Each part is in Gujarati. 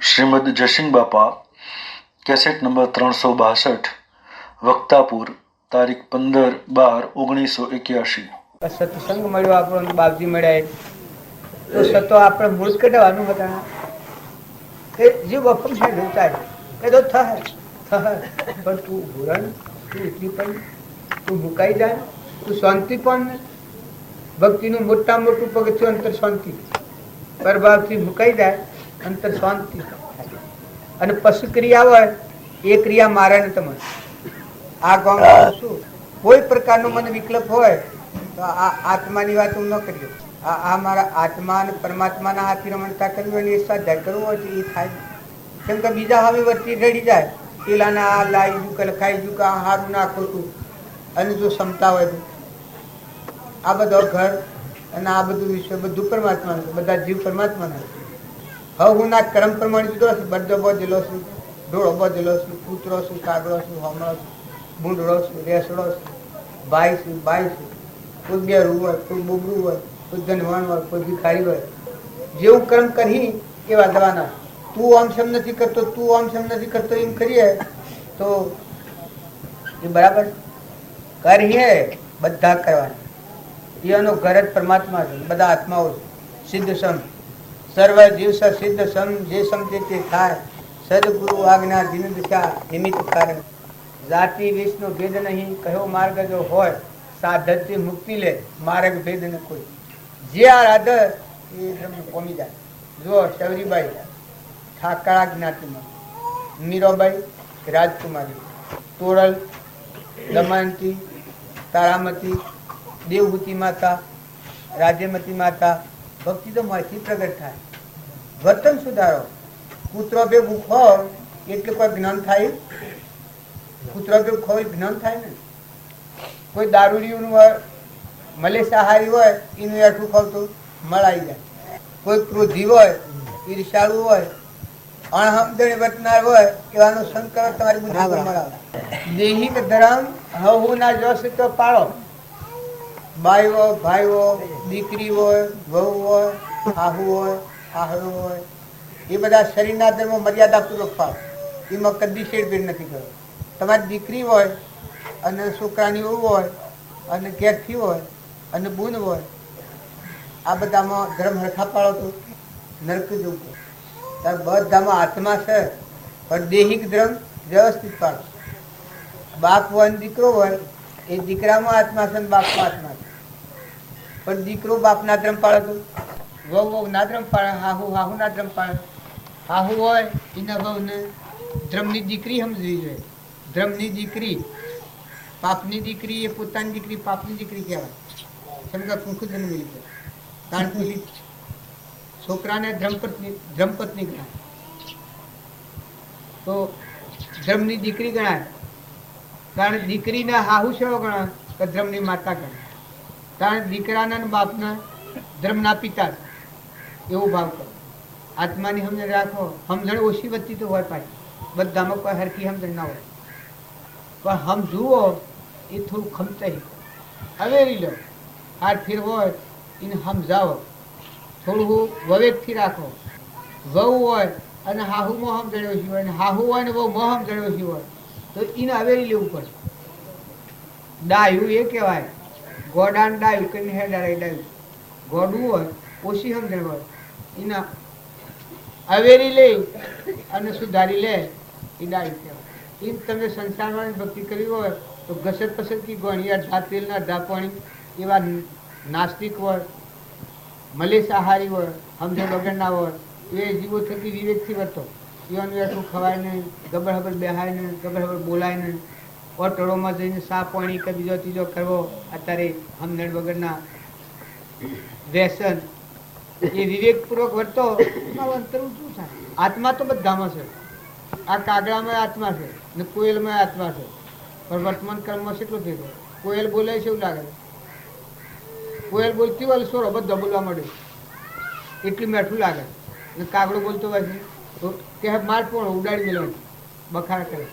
શ્રીમદ જયસિંહ બાપા કેસેટ નંબર 362 વક્તાપુર તારીખ 15/12/1981। સત્સંગ મળ્યો આપણો, બાપજી મળ્યા તો સતો આપણે મૂળ કઢવાનું હતા કે જે વખમ છે ઢોચાય એ તો થાય પણ તું ભૂરણ તું ઉતરી પણ તું મુકાઈ જાય, તું શાંતિ પણ ભક્તિનું મોટા મોટું પગથિયું અંતર શાંતિ પરભાવથી મુકાઈ જાય, અંતર શાંતિ અને પશુ ક્રિયા હોય એ ક્રિયા મારે ને તમે આ ગામ શું કોઈ પ્રકારનો મને વિકલ્પ હોય તો આ આત્માની વાત હું ન કરીએ. આ મારા આત્મા અને પરમાત્માના હાથે રમણતા કરવી હોય ને એ સ્વાધ્યાય કરવો હોય તો એ થાય. કેમ કે બીજા હવે વચ્ચે રડી જાય પેલાને આ લાવી જુ કે લખાઈ જુ કે હારું ના ખોટું, અને જો ક્ષમતા હોય આ બધો ઘર અને આ બધું વિશ્વ બધું પરમાત્માનું, બધા જીવ પરમાત્માના. હવે હું ના કર્મ પ્રમાણે જુદો છું, બધો બધેલો છું, ઢોળો બધેલો છું, કૂતરો છું, કાગડો છું, હમણો છું, ભૂંડળો છું, રેસડો છું, ભાઈ છું, બાઈ છું, કોઈ બેરું હોય, કોઈ બોબરું હોય, કોઈ ધનવાન હોય, કોઈ ભિખારી હોય. જેવું કર્મ કરી એવા દવાના. તું આમ સમ નથી કરતો, તું આમ સમ નથી કરતો એમ કરીએ તો એ બરાબર કરીએ બધા કરવાના. એનો ઘર જ પરમાત્મા છે, બધા આત્માઓ સિદ્ધ સમ સર્વ જીવ સિદ્ધ સમ જે સમજે તે થાય. સદગુરુ આજ્ઞા દિન દિશા નિમિત્ત કારણ. જાતિ વિષનો ભેદ નહીં કયો માર્ગ જો હોય, સાધનથી મુક્તિ લે માર્ગ ભેદ ન કોઈ. જે આ રાધર એ કોમી જાય. જો શૌરીબાઈ ઠાકરા જ્ઞાતિમાં, મીરાબાઈ રાજકુમારી, તોરલ, દમયંતી, તારામતી, દેવહૂતિ માતા, રાજ્યમતી માતા. ભક્તિ તો માથી પ્રગટ થાય. વર્તન સુધારો. કૂતરો ભેગું ખોર એટલે કોઈ જ્ઞાન થાય? કૂતરો ભેગું ખોર જ્ઞાન થાય ને. કોઈ દારૂડિયું હોય, મલેશાહારી હોય, એનું એઠું ખાવતું મળાઈ જાય. કોઈ ક્રોધી હોય, ઈર્ષાળુ હોય, અણહમદણી વર્તનાર હોય, એવાનો સંકર તમારી બુદ્ધિ મળાવે. દૈહિક ધર્મ હવું ના જોશે તો પાળો. બાઈઓ, ભાઈઓ, દીકરી હોય, વહુ હોય, આહુ હોય, આહરો હોય, એ બધા શરીરના ધર્મો મર્યાદાપૂર્વક પાળો. એમાં કદી છેડભેડ નથી કર્યો. તમારી દીકરી હોય અને છોકરાની વહુ હોય અને ઘેરથી હોય અને બૂન હોય, આ બધામાં ધર્મ હરખા પાળો તો નરક જવું. બધામાં આત્મા છે પણ દૈહિક ધર્મ વ્યવસ્થિત પાડો. બાપ હોય ને દીકરો હોય, એ દીકરામાં આત્મા છે ને બાપમાં આત્મા છે. પણ દીકરો બાપના ધર્મ પાડે તો વહુ વહુ ના ધર્મ પાડે, હાહુ હાહુ ના ધર્મ પાડે. હાહુ હોય એના વહુને ધર્મની દીકરી સમજવી જોઈએ. ધર્મની દીકરી, પાપની દીકરી એ પોતાની દીકરી પાપની દીકરી કહેવાય. સમજા કુંખું જન્મેલી છે. કારણ કે છોકરાને ધર્મપત્ની ગણાય તો ધર્મની દીકરી ગણાય. કારણ દીકરીના હાહુ સેવો ગણાય કે ધર્મની માતા ગણાય. કારણ દીકરાના બાપના ધર્મના પિતા એવો ભાવ કરો. આત્માની સમજણ રાખો. સમજણ ઓછી વધતી તો હોય પાછી, બધામાં કોઈ હરખી સમજણ ના હોય, પણ સમજુઓ એ થોડું ખમતાઈ હવેરી લો. હાર ફેર હોય એને સમજાવો, થોડું વિવેકથી રાખો. વહુ હોય અને હાહુમાં સમજણ ઓછી હોય, અને હાહુ હોય ને વહુમાં સમજણ ઓછી હોય તો એને હવેરી લેવું પડે. ડાયું એ કહેવાય ગોડાન ડાયું કરીને હેડારે ડાયું. ગોડું હોય ઓછી સમજણ હોય એના હવેરી લે અને સુધારી લે એ ડાયું કહેવાય. એમ તમે સંસારમાં ભક્તિ કરવી હોય તો ઘસત પસંદગી ગણી અડધા તેલના અડધા પાણી એવા નાસ્તિક હોય, મલેશાહારી હોય, સમજણ વગરના હોય, એ જીવો થકી વિવેકથી વર્તો. એવાનું એટલું ખવાય નહીં, ગબર હબર બેહાય નહીં, ગબર હબર બોલાય નહીં. હોટલોમાં જઈને સા પાણી કે બીજો ત્રીજો કરવો અત્યારે સમજણ વગરના વ્યસન. એ વિવેકપૂર્વક વર્તો અંતર શું થાય? આત્મા તો બધામાં છે. આ કાગડામાં આત્મા છે ને કોયલમાં આત્મા છે, પણ વર્તમાન કર્મમાં કેટલું ભેગો. કોયલ બોલે છે એવું લાગે, કોયલ બોલતી હોય સોરો બધો બોલવા માંડ્યો એટલું મેઠું લાગે. ને કાગડો બોલતો હોય છે તો કે માર પણ ઉડાડી મેળવવાનું બખાર કરે.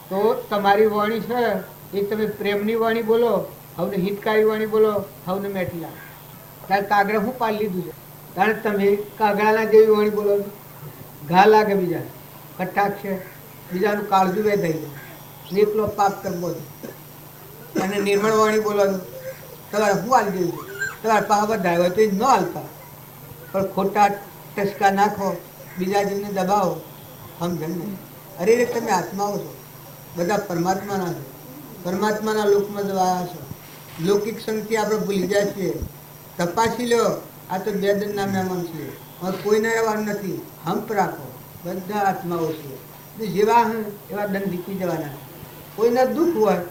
તો તમારી વાણી છે એ તમે પ્રેમની વાણી બોલો, હવે હિતકારી વાણી બોલો, હવે મેઠી લાગે. ત્યારે કાગડા હું પાડી લીધું છે, ત્યારે તમે કાગડાના જેવી વાણી બોલો છો. ઘા લાગે બીજા કટાક્ષ છે, બીજાનું કાળજું વેધાઈ જાય, એકલો પાપ કરવો અને નિર્મળ વાણી બોલવાનું. તમારે શું હાલ જેવું છે, તમારે પાસે બધા હોય તો એ ન હાલતા, પણ ખોટા ટસકા નાખો, બીજા જેમને દબાવો, સમજણ નહીં. અરે રે તમે આત્માઓ છો, બધા પરમાત્માના છો, પરમાત્માના લોકમાં જવાયા છો. લૌકિક સંગતિ આપણે ભૂલી જાય છીએ. તપાસી લો, આ તો બે દંડના મહેમાન છીએ, હવે કોઈને રહેવાનું નથી. હંપ રાખો, બધા આત્માઓ છીએ, જેવા એવા દંડ જીતી જવાના. કોઈના દુઃખ હોય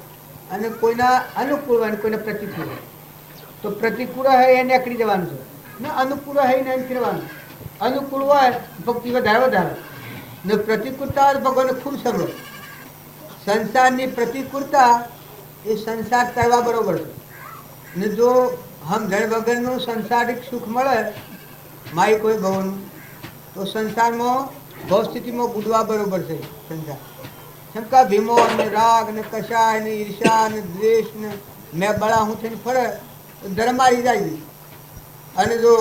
અને કોઈના અનુકૂળ હોય અને કોઈના પ્રતિકૂળ હોય, તો પ્રતિકૂળ હોય એ નીકળી જવાનું છે ને અનુકૂળ હોય એને ફેરવાનું. અનુકૂળ હોય ભક્તિ વધારે વધારે ને પ્રતિકૂળતા હોય ભગવાનને ખૂબ સાંભળો. સંસારની પ્રતિકૂળતા એ સંસાર કરવા બરોબર છે ને જો સમજણ વગરનું સંસારિક સુખ મળે માય કોઈ ભવનું, તો સંસારમાં ભવ સ્થિતિમાં બુડવા બરોબર છે. સંસાર શંકા ભીમો ને રાગ ને કષાય ને ઈર્ષા ને દ્વેષ ને મેં બળા હું થઈને ફરે તો ધર્મ આવી જાય. અને જો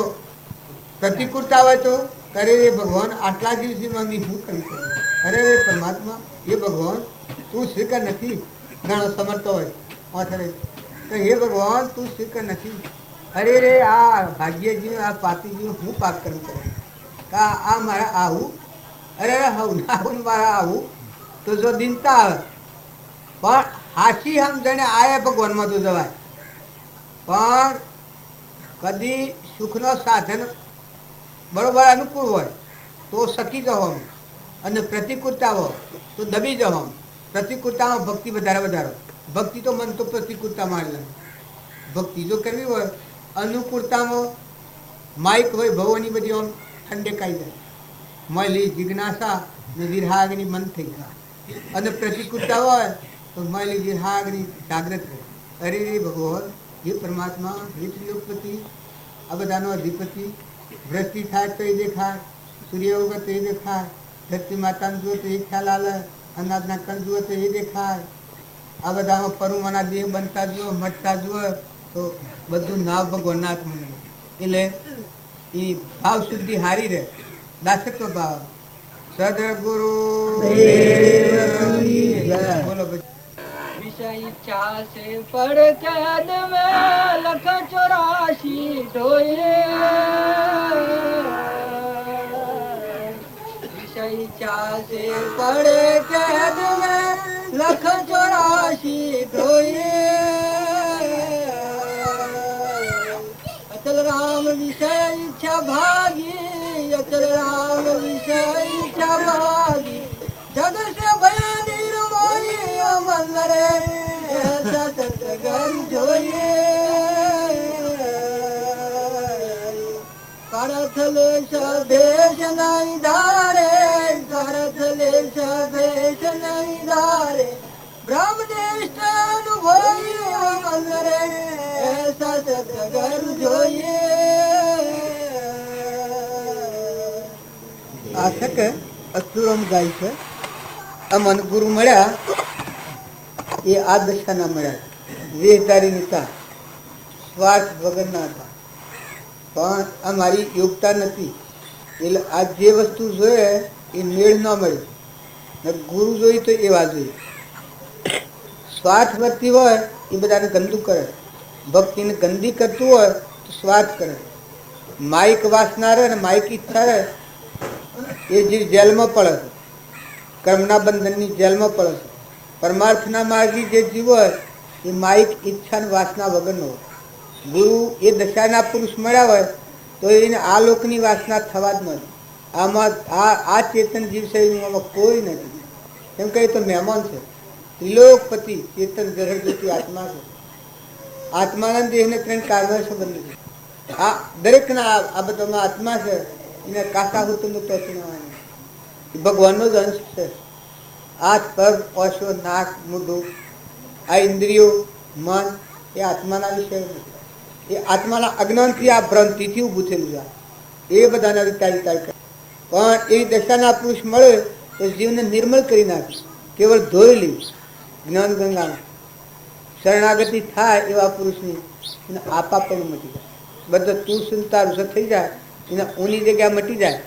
પ્રતિકૂળતા હોય તો અરે રે ભગવાન આટલા દિવસમાં મેં શું કરી શકું, અરે રે પરમાત્મા એ ભગવાન તું સ્વીકાર નથી. ઘણો સમર્થ હોય તો હે ભગવાન તું સ્વીકાર નથી. અરે રે આ ભાગ્યજી આ પાતીજી હું પાપ કરું કરે આ મારા આવું, અરે હું આવું મારા આવું, તો જો દિનતા આવે પણ હાચી સમજણે આયા ભગવાનમાં તો જવાય. પણ કદી સુખનો સાધન બરોબર અનુકૂળ હોય તો સકી જવાનું અને પ્રતિકૂળતા હોય તો દબી જવાનું. પ્રતિકૂળતામાં ભક્તિ વધારે વધારો, ભક્તિ તો મન તો પ્રતિકૂળતા મારી લે. ભક્તિ જો કરવી હોય અનુકૂળતામાં માઇક હોય ભવોની બધી આમ ઠંડેકાઈ જાય, મળી જિજ્ઞાસા ને વિરહાગ્નિ મન થઈ જાય. અને પ્રતિકૂળતા હોય તો મળી વિરહાગ્નિ જાગ્રત રહે. અરે ભગવાન હે પરમાત્મા હે ત્રિલોકપતિ, આ બધાનો અધિપતિ, વૃષ્ટિ થાય તો એ દેખાય, સૂર્ય ઉગે તો એ દેખાય, ધરતી માતાને જુઓ તો એ ખ્યાલ આવે, અનાજના કણ જુઓ તો એ દેખાય, આ બધામાં પરુમાના દેહ બનતા જુઓ મટતા જુઓ તો બધું નાવ ભગવાનના હાથમાં. એટલે એ ભાવ શુદ્ધિ હારી રહે, દાસત્વ ભાવ. સદગુરુ બોલો विषय इच्छा से पढ़ कैद में लख 84 ढोए, विषय इच्छा से पढ़ कैद में लख 84 ढोए, अचल राम विषय इच्छा भागी, अचल राम विषय इच्छा भागी, जग से भय निर्मोही मंगरे सतगन જોઈએ. કરથલે સભેશ નહીં ધારે, કરથલે સભેશ નહીં ધારે, બ્રહ્મનિષ્ઠ અનુભવી મંગરે સતગન જોઈએ. આ છે કે અસુરમ ગાય છે. અમન ગુરુ મળ્યા એ આ દશાના મળ્યા, વેધારી નતા, સ્વાર્થ વગરના હતા, પણ આ મારી યોગતા નથી. એટલે આ જે વસ્તુ જોઈએ એ મેળ ન મળે. ગુરુ જોઈ તો એવા જોઈએ. સ્વાર્થ વર્તી હોય એ બધાને ગંદુ કરે, ભક્તિને ગંદી કરતું હોય તો સ્વાર્થ કરે. માઇક વાસના રહે ને માઇક ઈચ્છા રહે એ જીવ જેલમાં પડે છે, કર્મના બંધનની જેલમાં પડે છે. પરમાર્થના માર્ગી જે જીવ હોય એ માઇક ઈચ્છા વાસના વગરનો હોય. ગુરુ એ દશાના પુરુષ મળ્યા હોય તો એને આ લોકની વાસના થવા જ નથી. આમાં આ ચેતન જીવ છે એમાં કોઈ નથી. કેમ કે એ તો મહેમાન છે, ત્રિલોકપતિ ચેતન જહરજ્યોતિ આત્મા છે. આત્માના દેહને 3 કારણો સંબંધ છે. આ દરેકના આ બધામાં આત્મા છે, એને કાકા હુતુનું તો ભગવાનનો જ અંશ છે. હાથ પગ ઓછો નાક મોઢું આ ઇન્દ્રિયો મન એ આત્માના વિષય નથી. એ આત્માના અજ્ઞાનથી આ ભ્રાંતિથી ઊભું થયેલું છે. એ બધાના વિતારી કરે. પણ એ દશાના પુરુષ મળે તો જીવને નિર્મળ કરી નાખે, કેવળ ધોઈ લે જ્ઞાન ગંગામાં. શરણાગતિ થાય એવા પુરુષની એને આપા પણ મટી જાય. બધા તું સુનતા રૂસ થઈ જાય, એના ઊની જગ્યા મટી જાય.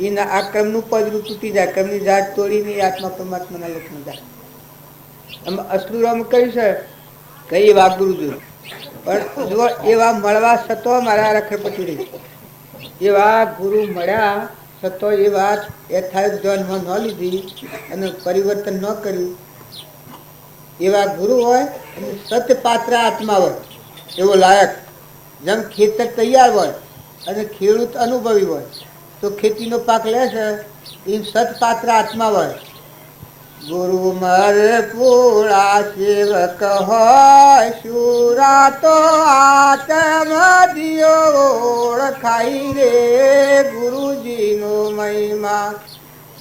એના આ ક્રમનું પદરું તૂટી જાય, ક્રમની ઝાડ તોડીને એ આત્મા પરમાત્માના લોકમાં જાય. આમાં અસલુરામ કહ્યું છે કઈ એવા ગુરુ જોયું, પણ જો એવા મળવા છતો મારા રખડપતિ રહી, એવા ગુરુ મળ્યા છતો એ વાત યથાર્થ ધ્યાનમાં ન લીધી અને પરિવર્તન ન કર્યું, એવા ગુરુ હોય અને સત્ય પાત્ર આત્મા હોય એવો લાયક. જેમ ખેતર તૈયાર હોય અને ખેડૂત અનુભવી હોય તો ખેતીનો પાક લે છે, એ સતપાત્ર આત્મા હોય. ગુરુ મર પૂરા સેવક હોય શુરા તો આત્મ દિયો ઓળખાઈ રે. ગુરુજીનો મહિમા,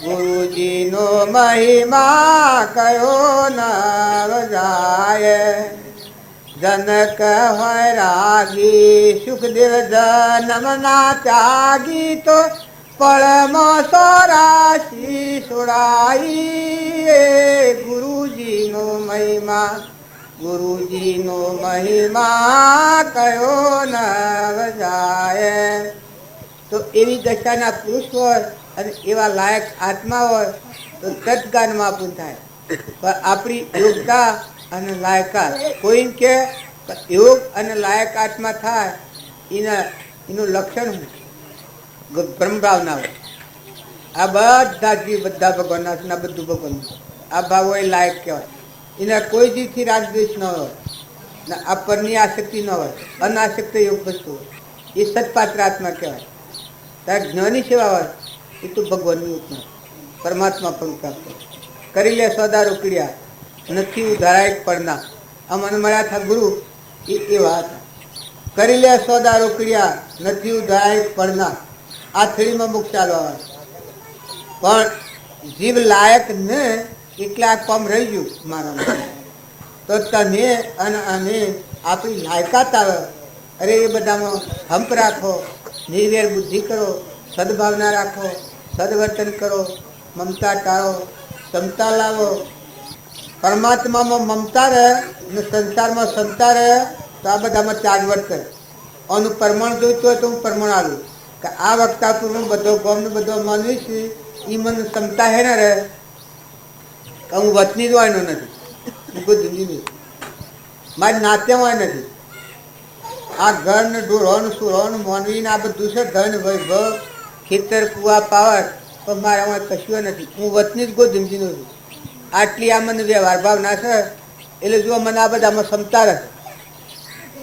ગુરુજીનો મહિમા કયો ન જાય. જનક હોય રાગી સુખદેવ જન્મના ત્યાગી તો પળમાં સોરાશી સોડાઈ. ગુરુજીનો મહિમા, ગુરુજીનો મહિમા કયો ન જાય. તો એવી દશાના પુરુષ હોય અને એવા લાયક આત્મા હોય તો તત્કાળમાં પૂર્ણ થાય. પણ આપણી યોગતા અને લાયકાત કોઈ કે યોગ અને લાયક આત્મા થાય એનું લક્ષણ બ્રહ્મભાવના હોય. આ બધા જીવ બધા ભગવાનના છે, બધું ભગવાન. આ ભાવો એ લાયક કહેવાય. એના કોઈ જીવથી રાગદ્વેષ ન હોય, આ પરની આસક્તિ ન હોય, અનાસક્ત યોગ વસ્તુ હોય, એ સત્પાત્ર આત્મા કહેવાય. ત્યારે જ્ઞાની સેવા હોય એ તો ભગવાનની ઉપના પરમાત્મા પણ પ્રાપ્ત કરી લે. સોદારો ક્રિયા નથી ઉધારાય પડના. આ મને મળ્યા હતા ગુરુ એવા હતા. કરી લે સોદારો ક્રિયા નથી ઉધારાય પડના. આ થળીમાં મુખ ચાલવા પણ જીવ લાયક ને એટલા કમ રહી ગયું મારા. તો તમે અને આપણી લાયકાત આવે, અરે એ બધામાં હંપ રાખો, નિર્વેર બુદ્ધિ કરો, સદભાવના રાખો, સદવર્તન કરો, મમતા ટાળો, ક્ષમતા લાવો. પરમાત્મામાં મમતા રહે અને સંસારમાં ક્ષમતા રહે તો આ બધામાં ત્યાગ વર્તે. આનું પ્રમાણ જોઈતું હોય તો હું પ્રમાણ આવું કે આ વક્તાપુરનો બધો ગોમને બધો માનવીશ એ મને ક્ષમતા હે ને રહે કે હું વતની જ વાયનો નથી, હું કોઈ જિંદગી મારી નાત્યા વાય નથી. આ ઘર ને ઢોરોનું સુરોનું માનવીને આ બધું છે ધન વૈભવ ખેતર કુવા પાવર, પણ મારે અમારે કશું નથી. હું વતની જ કોઈ જિંદગીનો છું. આટલી આ મને વ્યવહાર ભાવના છે એટલે જો મને આ બધામાં ક્ષમતા રહે.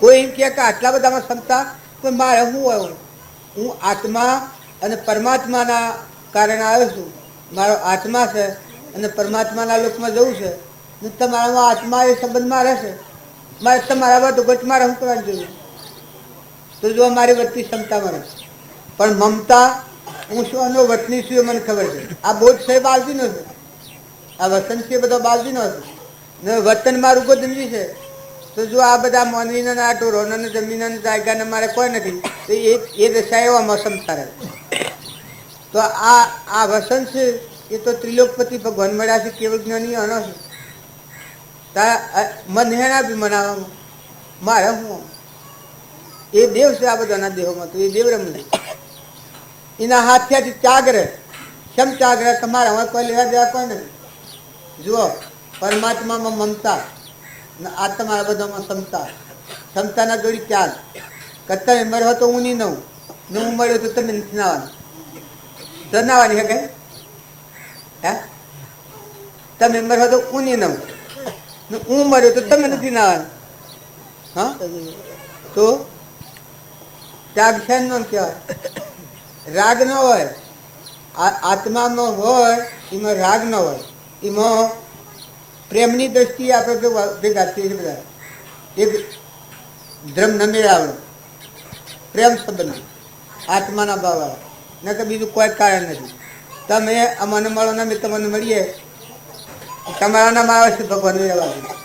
કોઈ એમ કહે કે આટલા બધામાં ક્ષમતા, પણ મારે શું હોય, હું આત્મા અને પરમાત્માના કારણે આવ્યો છું. મારો આત્મા છે અને પરમાત્માના લોકમાં જવું છે ને તમારામાં આત્મા એ સંબંધમાં રહેશે. મારે તમારા બધું ગટ મારે શું કરવાનું જોઈએ? તો જો મારી વતની ક્ષમતામાં રહે. પણ મમતા હું શું એનો વતની છું એ મને ખબર છે. આ બોધ છે બાલજીનો છે, આ વતન છે બધો બાલજીનો છે ને વતન મારું ગોદમજી છે. તો જો આ બધા માનવીના આ ઢોરોના જમીનના જાયગાને મારે કોઈ નથી તો એ દશા એવામાં ક્ષમતા રહે. તો આ વસન છે એ તો ત્રિલોકપતિ ભગવાન મળ્યા છે, કેવળ જ્ઞાની અનો છે. મન હેણા બી મનાવવામાં મારે હું એ દેવ છે. આ બધાના દેહોમાં તો એ દેવ રમે. એના હાથથી ત્યાગ રહે. કેમ ત્યાગ રહે? તમારે હવે કોઈ લેવા દેવા કોઈ નથી. જુઓ, પરમાત્મામાં મમતા ને આ તમારા બધામાં ક્ષમતા. ક્ષમતાના જોડી ત્યાગ. કરતા મર્યો તો હું નહીં નવું ને હું મળ્યો તો તમે નથી નાવાનું. તો નાવાની હે કઈ હે? તમે મર્યો તો હું નહીં નવું ને હું મર્યો તો તમે નથી નાવાનું. હા, તો ત્યાગ છે ન કહેવાય. રાગ ન હોય, આત્મામાં હોય એમાં રાગ ન હોય. એમાં પ્રેમની દ્રષ્ટિએ આપણે ભેગા થઈએ બધા એક ધ્રમ ન મેળાવડો પ્રેમ સંબંધ આત્માના ભાવવાળા, ન કે બીજું કોઈ કારણ નથી. તમે અમને મળો ને અમે તમને મળીએ, તમારા નામ આવે છે ભગવાન મેળવવા.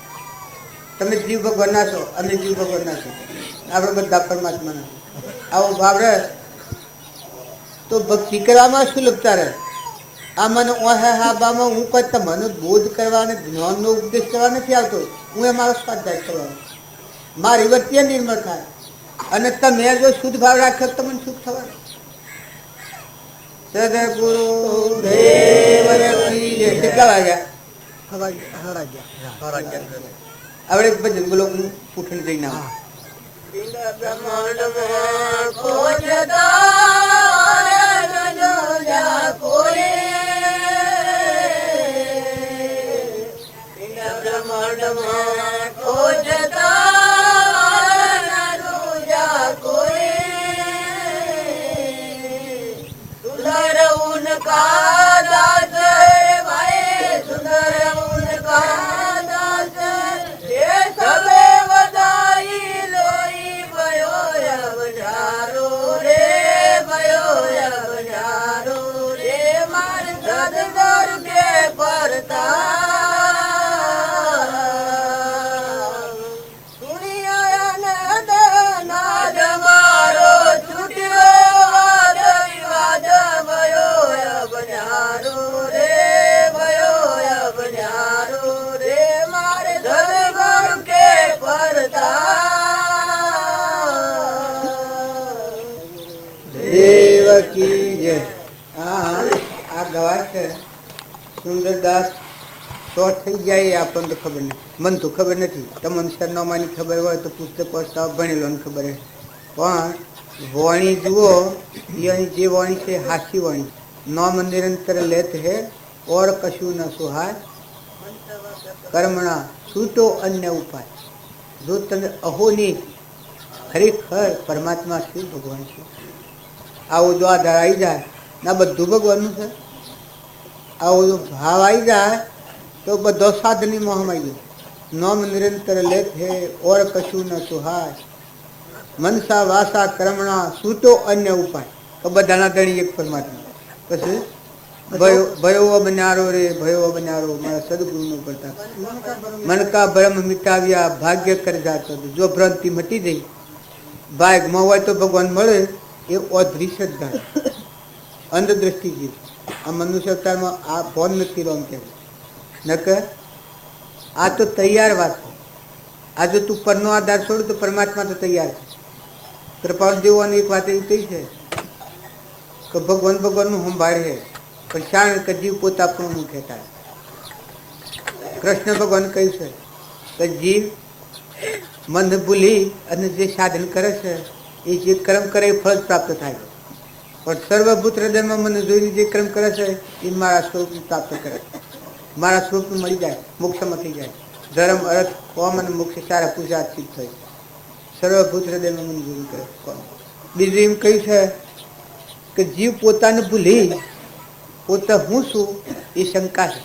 તમે જીવ ભગવાનના છો, અમે જીવ ભગવાનના છો, આપણે બધા પરમાત્માના. આવો ભાવ રહે તો ભક્તિ કરવામાં સુલભતા રહે. આ મને ઓહાબામાં હું કોઈ તમને બોધ કરવા અને જ્ઞાનનો ઉપદેશ કરવા નથી આવતો. હું એ મારો સ્વાધ્યાય કરવાનો, મારી વચ્ચે નિર્મળ થાય. અને તમે જો શુદ્ધ ભાવ રાખ્યો તમને સુખ થવાનું. સદગુરુ દેવ કી જય. કેટલા વાગ્યા? આપણે ભજન બોલો, હું ઉઠીને જઈને આવું. દેવકી જય. આ ગવાય છે સુંદરદાસ તો થઈ જાય એ આપણને તો ખબર નથી, મને તો ખબર નથી. તમને સરનામાની ખબર હોય તો પુસ્તક વાંચતા ભણેલો ને ખબર હે. પણ વાણી જુઓ, એની જે વાણી છે હાસી વાણી. નોમ નિરંતર લેત હે ઓર કશું ન સુહાય, કર્મણા છૂટો અન્ય ઉપાય. જો તમે અહોની ખરેખર પરમાત્મા છે, ભગવાન છે, આવો જો આધાર આવી જાય ના બધું ભગવાનનું છે, આવો જો ભાવ આવી જાય તો બધો સાધની મોહમાં આવી જાય. નોમ નિરંતર લેત હે ઓર કશું ન સુહાય, મનસા વાસા કર્મણા છૂટો અન્ય ઉપાય. તો બધાના ધણી એક પરમાત્મા. પછી ભયો બન્યારો રે ભયો બન્યારો, મારા સદગુરુનો પ્રતાપ. મન કા ભ્રમ મિટાવ્યા ભાગ્ય કરી જાતો. જો ભ્રાંતિ મટી ગઈ, ભાગમાં હોય તો ભગવાન મળે, એ અધરી શ્રદ્ધા, અંધદ્રષ્ટિ જીવ. આ મનુષ્ય અવતારમાં આ ભોન નથી રોમ કે નકર આ તો તૈયાર વાત છે. આ જો તું પરનો આધાર છોડ તો પરમાત્મા તો તૈયાર છે. કૃપાલ દેવોની એક વાત એવી કહી છે કે ભગવાનનું સંભાળ છે, પણ શાણ કે જીવ પોતા પણ કહેતા. કૃષ્ણ ભગવાન કહ્યું છે કે જીવ મન ભૂલી અને જે સાધન કરે છે એ જે કર્મ કરે એ ફળ પ્રાપ્ત થાય. પણ સર્વભૂત હૃદયમાં મને જોઈને જે કર્મ કરે છે એ મારા સ્વરૂપ પ્રાપ્ત કરે, મારા સ્વરૂપ મળી જાય, મોક્ષમાં થઈ જાય. ધર્મ અર્થ કોમ અને મોક્ષ સારા પુરુષાર્થ સિદ્ધ થાય. સર્વભૂત હૃદયમાં મને જોઈને કરે. બીજું એમ કહ્યું છે કે જીવ પોતાને ભૂલી પોતે હું છું એ શંકા છે.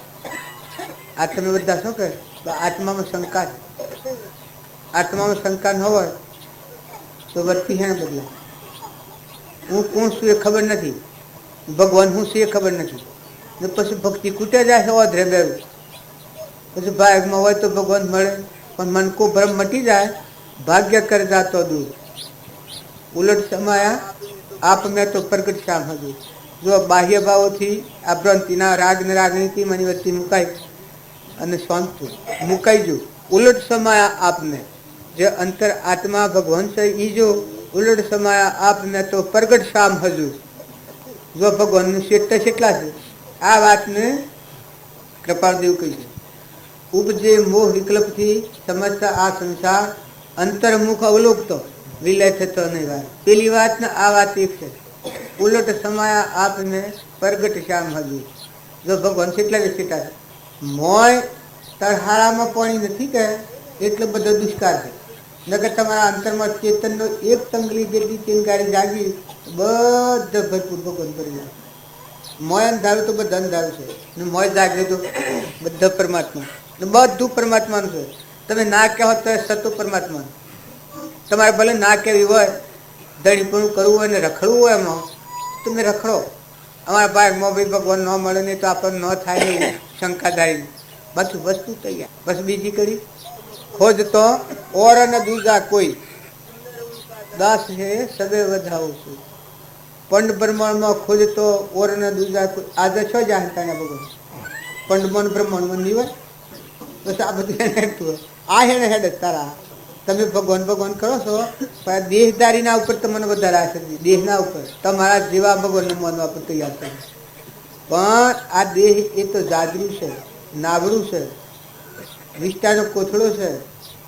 આ તમે બધા શું કહે? આત્મામાં શંકા છે. આત્મામાં શંકા ન હોય તો વર્તી હે બદલે. હું કોણ છું એ ખબર નથી, ભગવાન હું છું એ ખબર નથી, ને પછી ભક્તિ કૂટે જાય છે ઓધરે બેરું. પછી ભાગમાં હોય તો ભગવાન મળે, પણ મન કો ભ્રમ મટી જાય, ભાગ્ય કર જાતો દૂર. ઉલટ સમાયા આપ મેં તો પ્રગટ શ્યામ હતું. જો બાહ્ય ભાવોથી આ ભ્રાંતિના રાગ ને રાગણીથી મની વચ્ચે મુકાય અને શાંત મુકાઈ જો. ઉલટ સમાયા આપને, જે અંતર આત્મા ભગવાન છે એ જો ઉલટ સમાયા આપને તો પ્રગટ શામ હજુ. જો ભગવાનનું ક્ષેત્ર કેટલા છે આ વાતને કૃપાળદેવ કહી છે. ઉપજે મોહ વિકલ્પથી સમજતા આ સંસાર, અંતર્મુખ અવલોકતો વિલય થતો નહીં વાત. પેલી વાત ને આ વાત એક છે. ઉલટ સમાયા આપને પ્રગટ શ્યામ હજુ. જો ભગવાન કેટલા વિકસિતા છે. મોય તરહારામાં પાણી નથી કહે એટલે બધો દુષ્કાળ છે. નકર તમારા અંતરમાં ચેતનનો એક તંગલી જેટલી ચિનગારી જાગી બધા ભરપૂર ભગવાન કરી જાય. મોય અંધારું તો બધા અંધારું છે, ને મોય જાગે તો બધા પરમાત્મા, ને બધું પરમાત્માનું છે. તમે ના કહેવો તો સતો પરમાત્માનું. તમારે ભલે ના કહેવી હોય, ધણીપણું કરવું હોય ને રખડવું હોય એમાં તમે રખડો. અમારા ભાગમાં ભાઈ ભગવાન ન મળે નહીં તો આપણને ન થાય એવું શંકાદારી બધું વસ્તુ તૈયાર. બસ બીજી કરી ખોજ તો ઓર અને દૂજા કોઈ દાસ છે સદે વધાવું છું. પંડ બ્રહ્માંડમાં ખોજ તો ઓર અને દૂજા કોઈ આજે છો જાણતા ભગવાન પંડમાં બ્રહ્માંડમાં નહીં હોય. બસ આ બધું એને હેડતું હોય. આ હેડે હેડે તારા તમે ભગવાન ભગવાન કરો છો પણ આ દેહધારીના ઉપર તમને વધારે આશા છે, દેહના ઉપર તમારા જેવા ભગવાનને માનવા પર તૈયાર છે. પણ આ દેહ એ તો જાદરું છે, નાવડું છે, વિષ્ટાનો કોથળો છે.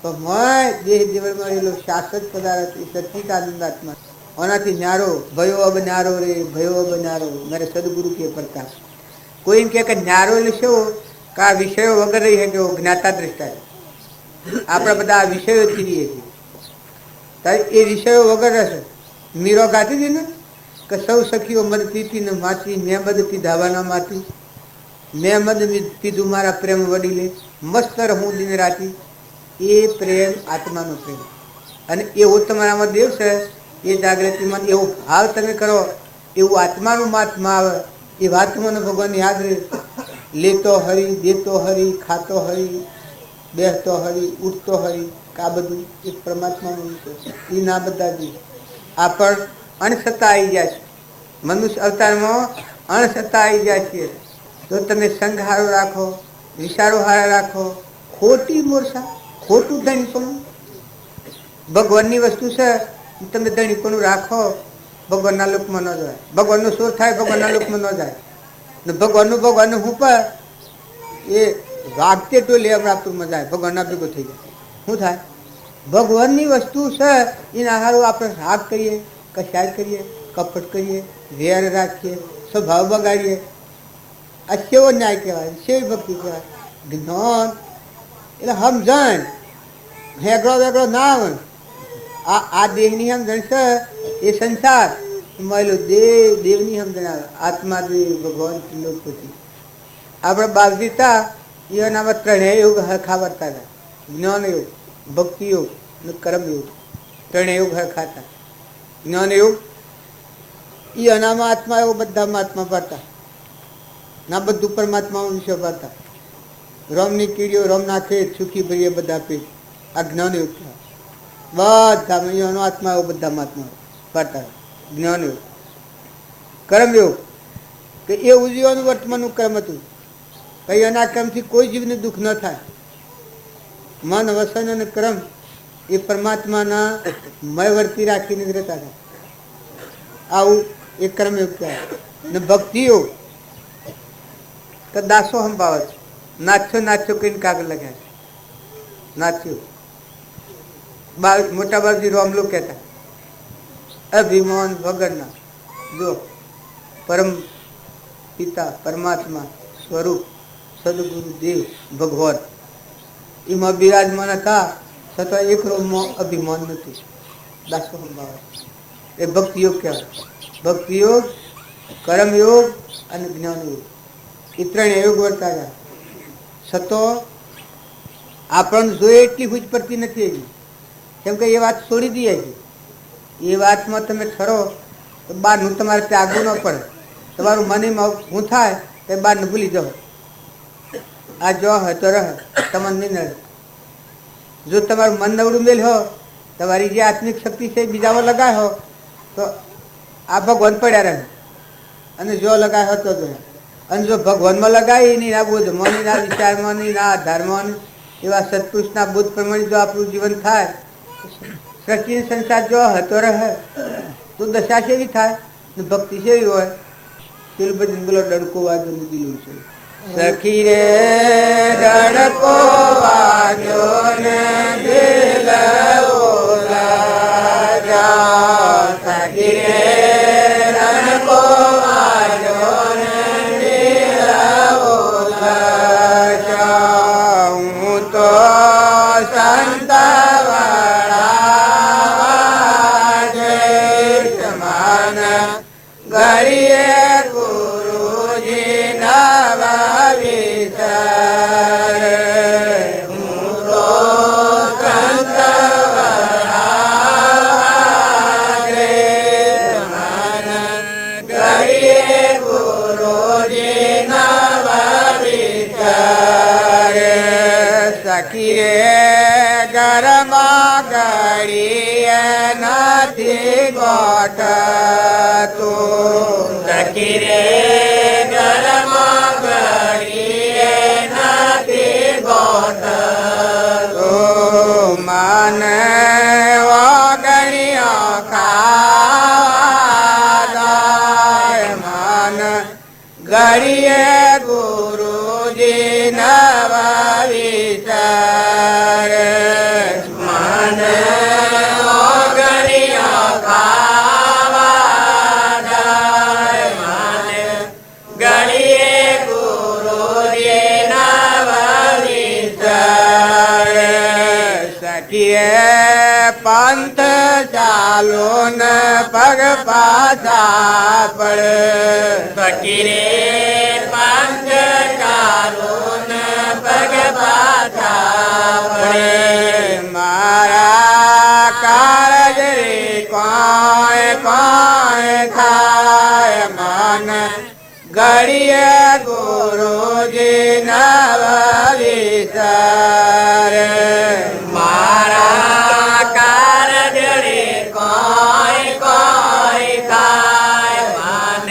પણ મય દેહ જીવનમાં રહેલો શાશ્વત પદાર્થ એ સચ્ચિદાનંદ આત્મા, આનાથી ન્યારો ભયો અબ ન્યારો રે, ભયો અબ ન્યારો, મારે સદગુરુ કે પ્રકાશ. કોઈ એમ કે ન્યારો એટલે શું કે આ વિષયો વગર રહી શકે જ્ઞાતા દ્રષ્ટા. આપણે બધા આ વિષયોથી રહીએ છીએ, ત્યારે એ વિષયો વગર હશે. મીરો ગાતી હતી ને કે સૌ સખીઓ મદ પીતી ને માતી, મેં મદ પીધાવાના માતી, મેં મદ પીધું મારા પ્રેમ વડીલે, મસ્ત રહું દિન રાતી. એ પ્રેમ આત્માનો પ્રેમ, અને એવો તમારામાં દેવ છે. એ જાગૃતિમાં એવો ભાવ તમે કરો, એવું આત્માનું મહાત્મા આવે. એ વાત મને ભગવાન યાદ રહે. લેતો હરી, દેતો હરી, ખાતો હરી, બેસતો હરી, ઉઠતો હરી, આ બધું એક પરમાત્માનું એ ના બધા જ આ પણ અણસત્તા આવી જાય છે. મનુષ્ય અવતારમાં અણસત્તા આવી જાય છે. તો તમે સંઘ હારો રાખો, વિચારો હારા રાખો, ખોટી મૂર્છા, ખોટું ધણીપણું ભગવાનની વસ્તુ છે. તમે ધણીપણું રાખો, ભગવાનના લોકમાં ન જાય. ભગવાનનો શોર થાય, ભગવાનના લોકમાં ન જાય. ને ભગવાનનું હું પર એ વાગતે ટોલે આપણાપુરમાં જાય, ભગવાનના ભેગો થઈ જાય. શું થાય? ભગવાનની વસ્તુ છે એના હારું આપણે રાગ કરીએ, કશાય કરીએ, કપટ કરીએ, વેર રાખીએ, સ્વભાવ બગાડીએ. આ કેવો ન્યાય કહેવાય, કેવી ભક્તિ કહેવાય? જ્ઞાન એટલે સમજણ, હેગડો વેગડો ના આવે. આ દેહની સમજણ છે એ સંસાર, મળેલો દેવની સમજણ આવે. આત્મા દેવ ભગવાન ત્રિલોકપતિ. આપણે બાલદીતા એનામાં ત્રણેય યોગ હરખા વર્તા હતા. જ્ઞાન યોગ, ભક્તિ યોગ અને કર્મ યોગ, ત્રણેય યોગ હરખા હતા. જ્ઞાન યોગ એ અનામાં આત્મા એવો બધામાં આત્મા ભરતા ના, બધું પરમાત્મા વિશે ભરતા. રોમની કીડીઓ રોમ નાખે, સુખી ભરીએ બધા પેટ. આ જ્ઞાન યોગ બધા એનો આત્મા એવો બધામાં આત્મા ભરતા. જ્ઞાન યોગ. કર્મ યોગ કે એ ઉજવવાનું વર્તમાનનું કર્મ હતું. કઈ એના કર્મથી કોઈ જીવને દુઃખ ન થાય. મન, વસન અને કર્મ એ પરમાત્માના મય વર્તી રાખીને જ રહેતા હતા. આવું એ કર્મયોગ કહેવાય. ને ભક્તિ યોગ તો દાસો સંભાવે છે. નાચ્યો નાચ્યો કહીને કાગળ લગાવે છે. નાચ્યો મોટા બાપજી રોમલો કહેતા, અભિમાન વગરના. જો પરમ પિતા પરમાત્મા સ્વરૂપ સદગુરુ દેવ ભગવાન એમાં બિરાજમાન હતા, છતાં એક રોમમાં અભિમાન નથી. દાસો સંભાવે એ ભક્તિ યોગ કહેવાય. ભક્તિ યોગ, કર્મ યોગ અને જ્ઞાન યોગ એ ત્રણ યોગ વર્તા હતા. છતાં આપણને જોઈએ એટલી હુજ પડતી નથી હજી, કેમ કે એ વાત છોડી દઈએ છે. એ વાતમાં તમે ઠરો તો બહારનું તમારે ત્યાગવું ન પડે. તમારું મનમાં હું થાય તો બહારને ભૂલી જાઓ. આ જો હોય તો રહે, તમને નહીં નડે. જો તમારું મન નવડું મેલ હો, તમારી જે આત્મિક શક્તિ છે બીજામાં લગાય હો તો આ ભગવાન પડ્યા રહે. અને જો લગાય હો તો અને જો ભગવાનમાં લગાવી નહીં, ના બોધમાં નહીં, ના વિચારમાં નહીં, ના આધારમાં નહીં, એવા સત્પુરુષના બોધ પ્રમાણે જો આપણું જીવન થાય, સૃષ્ટિ સંસાર જો હતો રહે તો દશા કેવી થાય ને ભક્તિ કેવી હોય? પેલું બધું બોલો, ડડકો વાજો દીધું છે. સખી રે ડડકો વાજો ને દિલ ઓલા જા. સખી રે ડડકો વાજો ને દિલ ઓલા જા. હું તો સંત ગરીએ ગુરુજી નવા વિચારે. હું તો સંત ગરીએ ગુરુજી નવા વિચારે. સખી રે ઘરમાં ઘડીએ નથી ગોઠતું. સખી રે ઘરમાં ઘડીએ નથી ગોઠતું. મન જે નવા વિચાર મન ઓગણિયા ખાવા જાય મન ગણીએ ગુરુજી નવા વિચાર સખીએ પંથ ચાલો ન પગ પાછા પડે ફકીરે પંથ ચાલો ન પગ પાછા પડે મારા કાળજ રે કોઈ કોઈ થાય મન ગળીએ ગુરુજી નવા વિચાર મારા કારજ રે કોઈ કોઈ થાય મન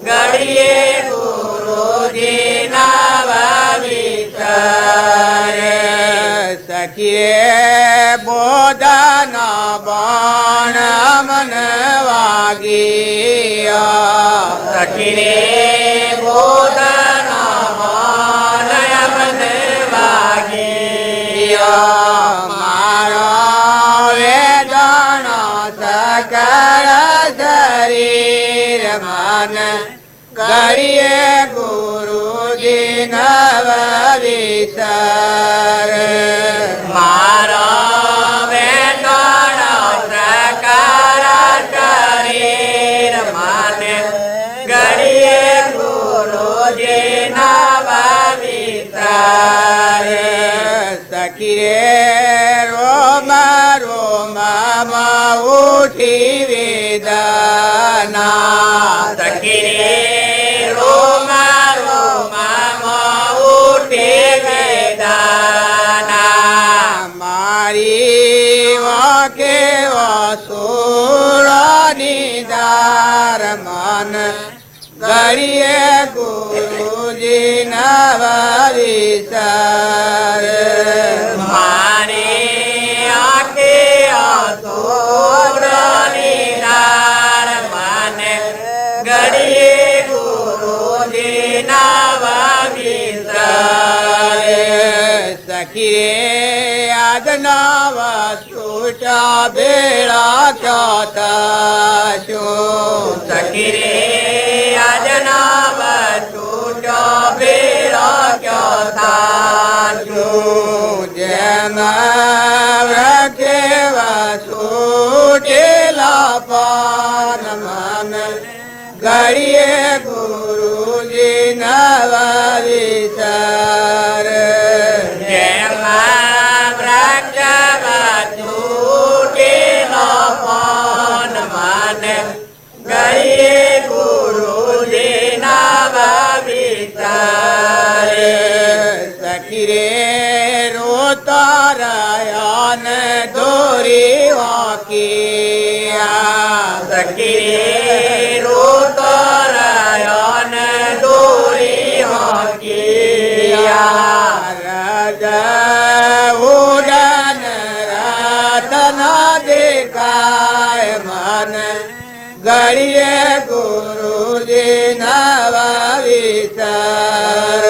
ગળીએ ગુરુજી નવા વિચાર સખીએ બોધન બાણ મન વાગીયા સખીરે બોધન બાણ મન વાગીયા મારા વેદન સકળ શરીર મન કરીએ ગુરુજી નવા વિચાર મારા વેદન સકળ શરીર મન કરીએ ગુરુજી નવા વિચાર સખીરે રોમ રોમમાં ઉઠી વેદના સખીરે રોમ રોમમાં ઉઠી વેદના મારી વાકે વસુરાની દાર મન ગળીએ ગુરુજી નવા વિચાર મારી આંખે અસુરાની દાર મન ગળીએ ગુરુજી નવા વિચાર સખીએ આજ નવા છૂટા બેડા ક્યાતા શું સખીરે આજ નવા છૂટા બેડા ક્યાતા શું જેમ વૃક્ષેવા છૂટેલા પાન મન ગળીએ ગુરુજી નવા વિચાર જેમ વૃક્ષેવા છૂટેલા પાન મન ગળીએ ગુરુજી નવા વિચાર સખીરે રોતારાયન દોરી વાકિયા સખીરે રોતારાયન દોરી વાકિયા રાજા ઉડન રાતના દેખાય મન ગળીએ ગુરુજી નવા વિચાર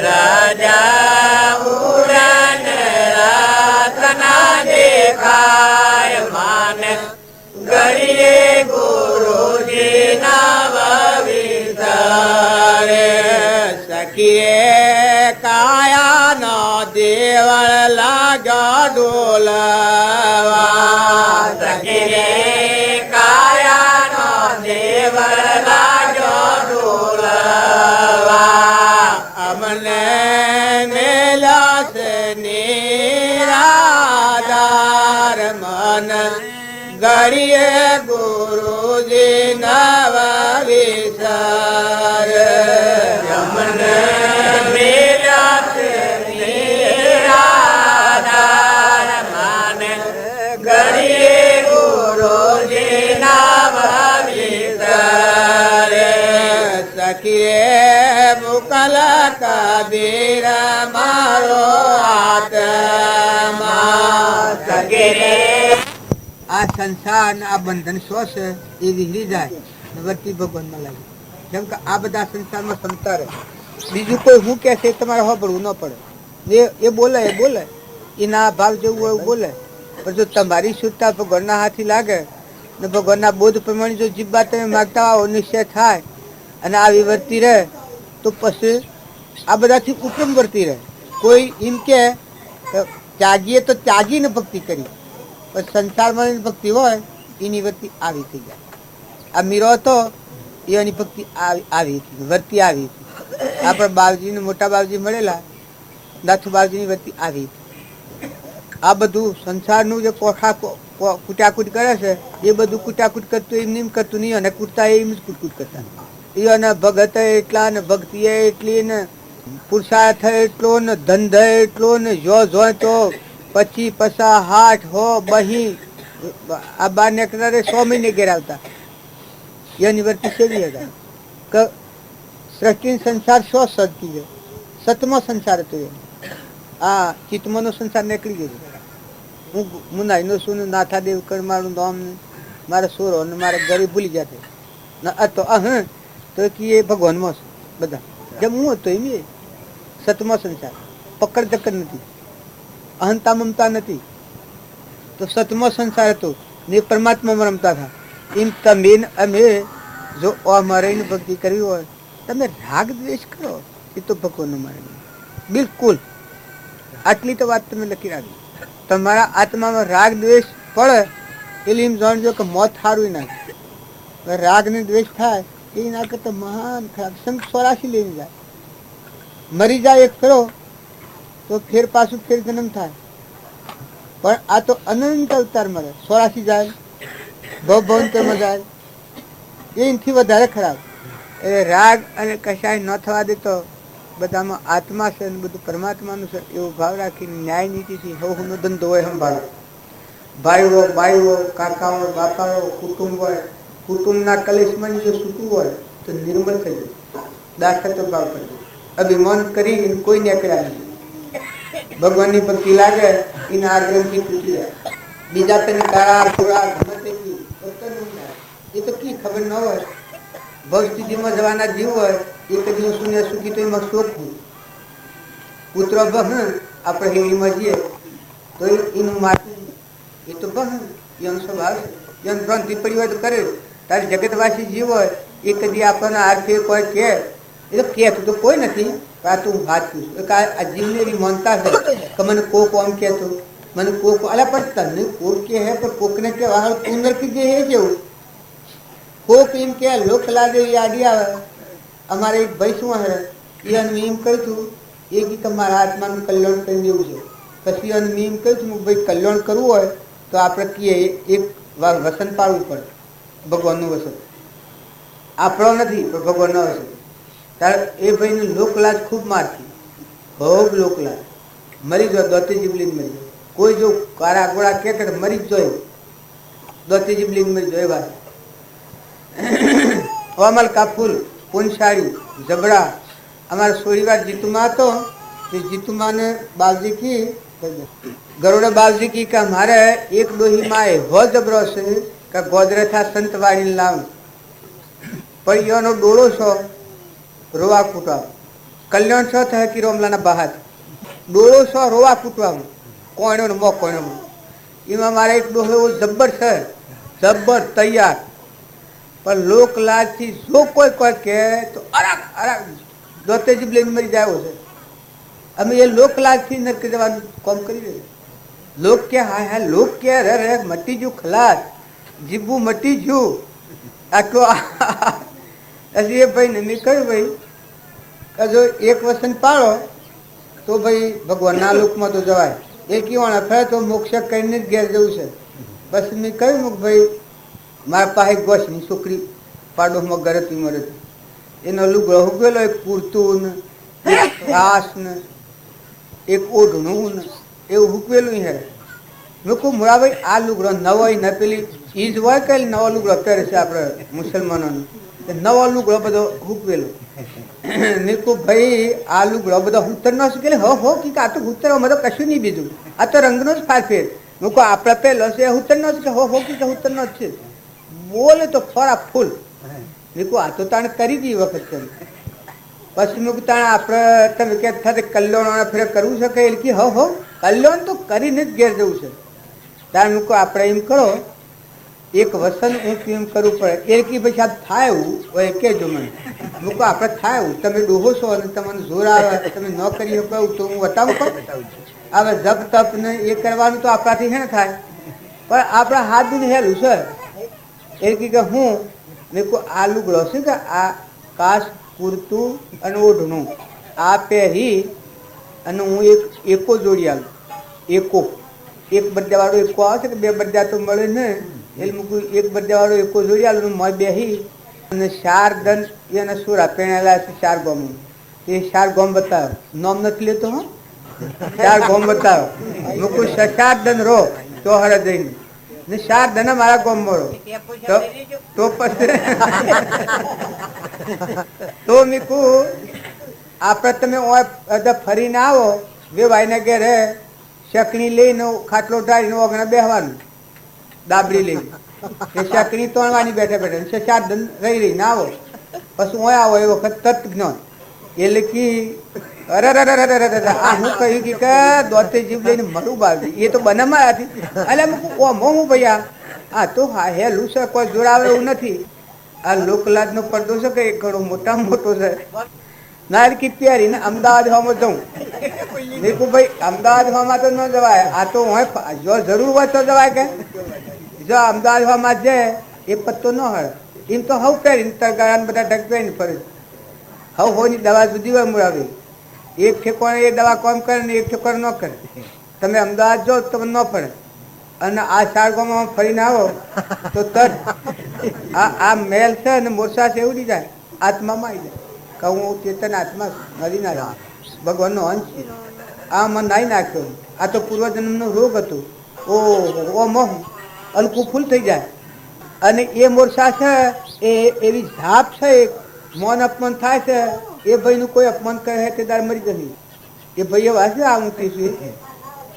રાજા ઉડન રાતના દેખાય મન ગળીએ ગુરુજી નવા વિચાર સખીએ કાયા નો દેવળ લાગ્યો ડોલવા સખીએ દેવળ લાગ્યો ડોલવા અમને મેલા છે નિરાધાર મન ગળીએ ગુરુજી નવા વિચાર અમને મેલા છે નિરાધાર મન ગળીએ ગુરુજી નવા વિચાર સખીએ મુકલ કબીર મારો આત્મા સખીરે આ સંસાર આ બંધન શું છે એ વિહરી જાય વર્તી ભગવાનમાં લાગે કેમ કે આ બધા સંસારમાં ક્ષમતા રહે બીજું કોઈ હું કે છે તમારે સાંભળવું ન પડે. એ બોલે એના ભાવ જેવું હોય એવું બોલે. પણ જો તમારી શુદ્ધતા ભગવાનના હાથી લાગે ને ભગવાનના બોધ પ્રમાણે જો જીભા તમે માગતા આવો નિશ્ચય થાય અને આવી વર્તી રહે તો પછી આ બધાથી ઉપરમ વર્તી રહે. કોઈ એમ કે ત્યાગીએ તો ત્યાગીને ભક્તિ કરી, પણ સંસારમાં ભક્તિ હોય એની વર્તી આવી થઈ જાય. આ મીરો હતો એની ભક્તિ આવી હતી, વર્તી આવી હતી. આપણા બાવજીને મોટા બાવજી મળેલા નાથુ બાવજીની વર્તી આવી હતી. આ બધું સંસારનું જે કોઠા કૂટાકૂટ કરે છે એ બધું કૂટાકૂટ કરતું એમ નહીં કરતું નહીં, અને કૂટતા એમ જ કૂટકૂટ કરતા. એને ભગત એટલા ને ભક્તિ એટલી ને પુરુષાર્થ એટલો ને ધંધ એટલો ને જો તો 25 50 60 હો બહી આ 12 નેકરે 100 મહિને ઘેર આવતા. એની વર્તી સેવી હતા કે સૃષ્ટિ સંસાર 100 સદકી છે, સતમો સંસાર હતો એ. આ ચિત્તમનો સંસાર નીકળી ગયો. હું મુનાઈનો છું ને નાથાદેવ કર મારું નામ ને મારા સોરો ને મારા ઘરે ભૂલી જતે તો તો કે એ ભગવાનમાં છે બધા. જેમ હું હતો એમ એ સતમો સંસાર, પકડ દકડ નથી, અહંતા મમતા નથી, તો સતમો સંસાર હતો ને પરમાત્મામાં રમતા હતા. એમ તમે અમે જો અમારે ભક્તિ કરવી હોય તમે રાગ દ્વેષ કરો એ તો ભગવાનનો મારે બિલકુલ. આટલી તો વાત તમે લખી રાખી. તમારા આત્મામાં રાગ દ્વેષ પડે એટલે એમ જાણજો કે મોત સારું નાખે. રાગ ને દ્વેષ થાય એ ના કરતા મહાન ખરાબ સંત 84 લઈને જાય. મરી જાય એક કરો તો ફેર પાછું ફેર જન્મ થાય, પણ આ તો અનંત અવતાર મળે. 84 જાય ભવભવંતરમાં જાય એનાથી વધારે ખરાબ. એટલે રાગ અને કશાય ન થવા દેતો, બધામાં આત્મા છે ને બધું પરમાત્માનું છે એવો ભાવ રાખીને ન્યાય નીતિથી હવનો ધંધો હોય સંભાળો. ભાઈઓ બાઈઓ કાકાઓ બાપાઓ કુટુંબ હોય, કુટુંબના કલેશમાં જો છૂટવું હોય તો નિર્મળ થઈ જાય. દાખલ ભાવ કરજો, અભિમાન કરી કોઈ નીકળ્યા નથી. ભગવાનની ભક્તિ લાગે એના આગ્રહથી તૂટી જાય. બીજા તને કાળા ખોરા એ તો કી ખબર ન હોય. ભવ સ્થિતિમાં જવાના જીવ હોય એક દિવસ શૂન્ય સુખી તો એમાં શોખવું પુત્ર બહન આપણે હિન્દીમાં જઈએ તો એનું માથું એ તો બહન એનો સ્વભાવ છે. એમ ભ્રાંતિ પડી હોય તો કરે. તારે જગતવાસી જીવ હોય એ કદી આપણને આર્થિક કોઈ કહે એ તો કહેતું તો કોઈ નથી, આ તું વાત પૂછ. આ જીવને એવી માનતા છે કે મને કોક આમ કહેતો મને કોક અલા પણ તને કોક કે હે પણ કોકને કહેવા તું નથી જે એ જેવું કોક એમ કે લોક લાગે યાદી આવે. અમારે એક ભાઈ શું હે એને એમ કહ્યું હતું એ કે તમારા આત્માનું કલ્યાણ કરી દેવું છે. પછી એને મેં એમ કહ્યું હતું ભાઈ કલ્યાણ કરવું હોય તો આપણે કહીએ એક વસન પાડવું પડે, ભગવાનનું વસન. આપણો નથી પણ ભગવાનનો વસન. ત્યારે એ ભાઈને લોકલાજ ખૂબ મારતી, ખૂબ લોકલાજ. મરી જાય દોતી જીબલીને મરી જાય. કોઈ જો કારા ગોળા કે મરી જ જોઈએ દોતી જીબલીને મરી જાય. એ વાત અમલ કા ફૂલ પુનસારી જબડા. અમારા સોરીવાર જીતુમાં હતો તે જીતુમાને બાવજી કી ગરોડા બાવજી કી કે મારે એક ડોહી માએ હો જબરો છે કે ગોદરે થા સંત વાળીને લાવ. પણ એનો ડોળો છો રોવા કૂટવા કલ્યાણ છો થાય કે રોમલાના બહાર ડોળો છો રોવા કૂટવા કોઈનો મો કોઈનો. એમાં મારે એક ડોહો એવો જબ્બર છે, જબ્બર તૈયાર. પણ લોક લાજથી જો કોઈ કોઈ કહે તો અરાક અરાક દોતેજી લઈને મરી જાય છે. અમે એ લોક લાજથી નરક જવાનું કામ કરી રહ્યા. લોક કે હા હા લોક કે રે રે મટી ગયું ખલાસ જીભું મટી ગયું આટલો. હજી એ ભાઈને મેં કહ્યું ભાઈ કે જો એક વસન પાડો તો ભાઈ ભગવાનના લોકમાં તો જવાય. એ કીવાણા ફરે તો મોક્ષ કરીને જ ઘેર જવું છે. પછી મેં કહ્યું ભાઈ મારા પાસે ગોસની છોકરી પાડોશમાં ઘરેથી મળે છે એનો લુગડો હુકેલો એક પૂરતું ને એક ઘાસ ને એક ઓઢણું ને એવું હુકવેલું હે. મેં કહું મુળાભાઈ આ લુગડો નવો ન પેલી ઈજ હોય કે નવો લુગડો પહેરે છે આપણે મુસલમાનોનો નવો લુગડો બધો હુકવેલો. મેં કહું ભાઈ આ લુગડો બધો હુતર નો શીખે હો કે આ તો હુતરમાં તો કશું નહીં બીજું આ તો રંગનો જ ફાફેર. મેં કહું આપણે પહેલો છે હુતર નો કે હો કે હુતર નો જ છે. બોલે તો ખરા ફૂલ. મેં કહું આ તો તાણે કરી દી વખત કરી પછી મેં કીધું તાણે આપણે તમે કે થાય કલ્યાણ ફેર કરવું છે કે એટલે કે હો કલ્યાણ તો કરીને જ ઘેર જવું છે. તારે મેં કહું આપણે એમ કરો એક વસન હું એમ કરવું પડે એ કે પછી આ થાય એવું હોય કહેજો મને. મેં કહું આપણે થાય એવું તમે ડોહો છો અને તમને જોર આવે તમે ન કરી શકો તો હું બતાવું પણ હવે જપ તપ ને એ કરવાનું તો આપણાથી હે ને થાય પણ આપણા હાથ દૂધ હેલું છે એ કે હું મેં કહું આ લુગડો છે કે આ કાશ પૂરતું અને ઓઢણું આ પહેરી અને હું એકો જોડી આલું એકો એક બધાવાળો એકો આવે છે કે બે બધા તો મળે ને એટલે મૂકું એક બધાવાળો એકો જોડી આલું મોય બેસી અને 4 દન એના સોરા પહેણેલા છે 4 ગોમ એ 4 ગોમ બતાવ્યો નોમ નથી લેતો હો 4 ગોમ બતાવ્યો મૂકું 4 દન રો ચોહરા જઈને ને 4 દન મારા ગોમ મળો તો પછી તો મીકુ આપણે તમે ફરીને આવો બે ભાઈને ઘેરે શકણી લઈને ખાટલો ઢાળીને ઓગણા બેસવાનું દાબડી લઈને એ શકણી તોડવાની બેઠા બેઠા 4 દન રહીને આવો પછી હું આવો એ વખત તત્જ્ઞાન એટલે કે અરે આ હું કહ્યું કે દોતે જીભ લઈને મરું બાવી એ તો બનામાં હતી એટલે ઓમો હું ભૈયા હા તો હા હેલું છે કોઈ જોડાવે એવું નથી આ લોકલાજનો પડદો છે કે એ ઘણો મોટો છે નારકી પહેરીને અમદાવાદ હોમાં જઉં દેખું ભાઈ અમદાવાદ હોમાં તો ન જવાય આ તો જો જરૂર હોય તો જવાય કે જો અમદાવાદ હોમાં જાય એ પત્તો ન હોય એમ તો હવ પહેરીને તરગાળાને બધા ઢગ પહેરીને ફરે હવ હોની દવા જુદી હોય મુરાવી એક ઠેકોણે એ દવા કોમ કરે ને એક ઠેકોણે ન કરે તમે અમદાવાદ જાઓ તો તમને ન પડે અને આ 4 ગામમાં ફરીને આવો તો તરત આ મેલ છે અને મોરસા છે એવું જાય આત્મામાં આવી જાય કે હું ચેતન આત્મા હરી ના ભગવાનનો અંશ છે આ મને નાઈ નાખ્યો આ તો પૂર્વજન્મનો રોગ હતો ઓ મોહ હલકું ફૂલ થઈ જાય અને એ મોરસા છે એ એવી ઝાપ છે મૌન અપમાન થાય છે એ ભાઈનું કોઈ અપમાન કરે તે દાર મરી જશે એ ભાઈ એવા છે આ હું કહીશું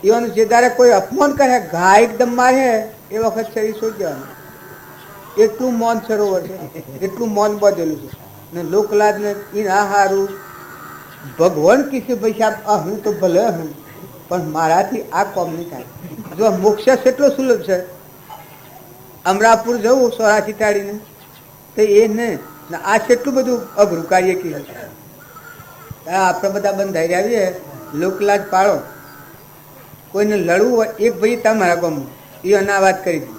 એવાનું જે દારે કોઈ અપમાન કરે ઘા એકદમ મારે એ વખત શરીર સોઈ જવાનું એટલું મૌન સરોવર છે એટલું મૌન બધેલું છે ને લોકલાજ ને આ હારું ભગવાન કીધે ભાઈ સાહેબ હું તો ભલે હું પણ મારાથી આ કોમ નહીં થાય જો મોક્ષ એટલો સુલભ છે અમરાપુર જવું સોરાસી ટાળીને તો એ ને આ કેટલું બધું અઘરું કાર્ય કીધું આપણે બધા બંધાઈ આવીએ લોકલાજ પાડો કોઈને લડવું હોય એક ભાઈ તમારા ગામમાં એ ના વાત કરી હતી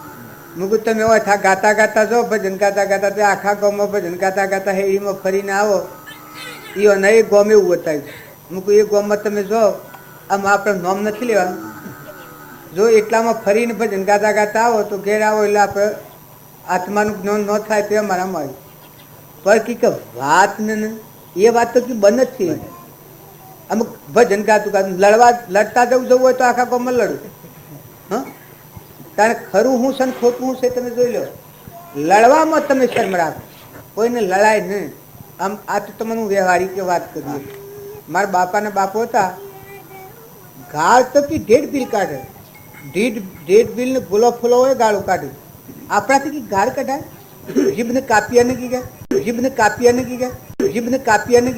મૂકું તમે હોય થા ગાતા ગાતા જાઓ ભજન ગાતા ગાતા તે આખા ગામમાં ભજન ગાતા ગાતા હેડીમાં ફરીને આવો એ ના એ ગામ એવું બતાવ્યું મૂકું એ ગામમાં તમે જાઓ આમાં આપણે નોમ નથી લેવાનું જો એટલામાં ફરીને ભજન ગાતા ગાતા આવો તો ઘેર આવો એટલે આપણે આત્માનું જ્ઞાન ન થાય તે અમારામાં આવ્યું પણ કે વાત ને એ વાત તો બંધ જ છે અમુક ભજન ગાતું ગાતું લડતા જવું હોય તો આખા ગામમાં લડું હા તારે ખરું હું છે ને ખોટું હું છે તમે જોઈ લો લડવામાં તમે શરમ રાખો કોઈને લડાય નહીં આમ આ તો તમને હું વ્યવહારિક વાત કરું મારા બાપાના બાપો હતા ગાળ તો કે 1.5 બિલ કાઢે 1.5 બિલ ને ફૂલો ફૂલો હોય ગાળું કાઢે આપણાથી કે ગાળ કઢાય જીભને કાપિયાને કી ગયા જીભને કાપિયાને કી ગયા જીભને કાપિયાને